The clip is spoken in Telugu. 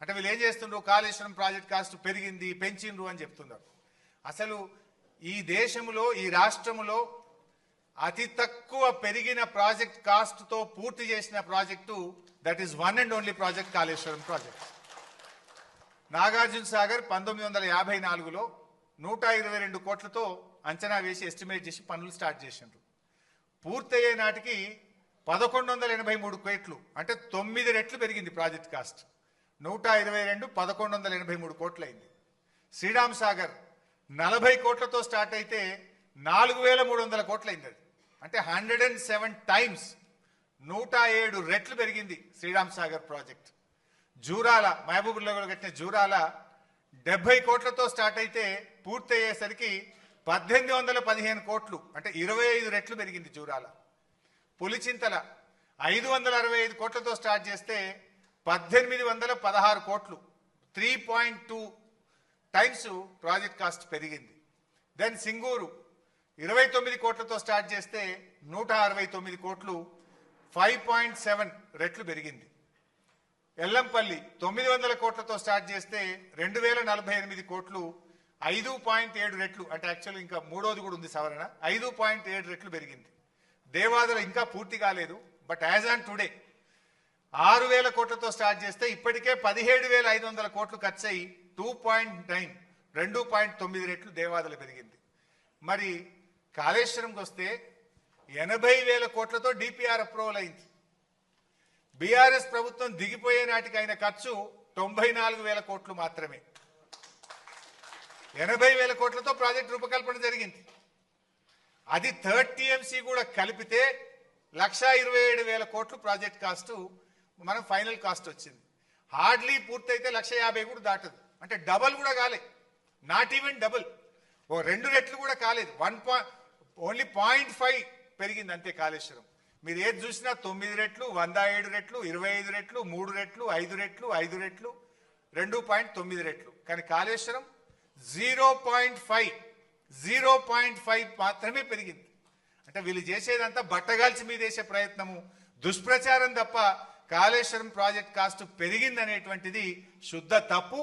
అంటే వీళ్ళు ఏం చేస్తుండ్రు, కాళేశ్వరం ప్రాజెక్ట్ కాస్ట్ పెరిగింది పెంచిండ్రు అని చెప్తున్నారు. అసలు ఈ దేశంలో ఈ రాష్ట్రంలో అతి తక్కువ పెరిగిన ప్రాజెక్ట్ కాస్ట్ తో పూర్తి చేసిన project that is one and only project Kaleshwaram project. Nagarjuna Sagar 1954లో 122 కోట్లతో అంచనా వేసి ఎస్టిమేట్ చేసి పనులు స్టార్ట్ చేసిండ్రు. పూర్తయ్యే నాటికి 1183 కోట్లు, అంటే 9 రెట్లు పెరిగింది ప్రాజెక్ట్ కాస్ట్. 122 1183 కోట్లు అయింది. శ్రీరామ్ సాగర్ 40 కోట్లతో స్టార్ట్ అయితే 4300 కోట్లు అయింది. అంటే 107 టైమ్స్ 107 రెట్లు పెరిగింది శ్రీరామ్ సాగర్ ప్రాజెక్ట్. జూరాల మహబూబ్నగర్లో కట్టిన జూరాల 70 కోట్లతో స్టార్ట్ అయితే పూర్తయ్యేసరికి 1815 కోట్లు, అంటే 25 రెట్లు పెరిగింది జూరాల. పులిచింతల 565 కోట్లతో స్టార్ట్ చేస్తే 1816 కోట్లు, 3.2 టైమ్స్ ప్రాజెక్ట్ కాస్ట్ పెరిగింది. దెన్ సింగూరు 29 కోట్లతో స్టార్ట్ చేస్తే 169 కోట్లు, 5.7 రెట్లు పెరిగింది. ఎల్లంపల్లి 900 కోట్లతో స్టార్ట్ చేస్తే 2048 కోట్లు, 5.7 రెట్లు, అంటే యాక్చువల్ ఇంకా మూడోది కూడా ఉంది సవరణ, 5.7 రెట్లు పెరిగింది. దేవాదుల ఇంకా పూర్తి కాలేదు, బట్ యాజ్ ఆన్ టుడే 6000 కోట్లతో స్టార్ట్ చేస్తే ఇప్పటికే 17,500 కోట్లు ఖర్చు అయ్యి 2.9 రెట్లు దేవాదుల పెరిగింది. మరి కాళేశ్వరంకి వస్తే 80,000 కోట్లతో డిపిఆర్ అప్రూవల్ అయింది. బీఆర్ఎస్ ప్రభుత్వం దిగిపోయే నాటికి అయిన ఖర్చు 94,000 కోట్లు మాత్రమే. 80,000 కోట్లతో ప్రాజెక్ట్ రూపకల్పన జరిగింది. అది 3rd TMC కూడా కలిపితే 1,27,000 కోట్లు ప్రాజెక్ట్ కాస్ట్ మనం ఫైనల్ కాస్ట్ వచ్చింది. హార్డ్లీ పూర్తయితే 1,50,000 కూడా దాటదు, అంటే డబల్ కూడా కాలేదు, నాట్ ఈవెన్ డబుల్, ఓ 2 రెట్లు కూడా కాలేదు. ఓన్లీ 0.5 పెరిగింది అంతే కాళేశ్వరం. మీరు ఏది చూసినా 9 రెట్లు, 107 రెట్లు, 25 రెట్లు, 3 రెట్లు, 5 రెట్లు, 5 రెట్లు, 2.9 రెట్లు. కానీ కాళేశ్వరం 0.5 మాత్రమే పెరిగింది. అంటే వీళ్ళు చేసేదంతా బట్టగాల్చి మీద వేసే ప్రయత్నము, దుష్ప్రచారం తప్ప కాళేశ్వరం ప్రాజెక్ట్ కాస్ట్ పెరిగిందనేటువంటిది శుద్ధ తప్పు.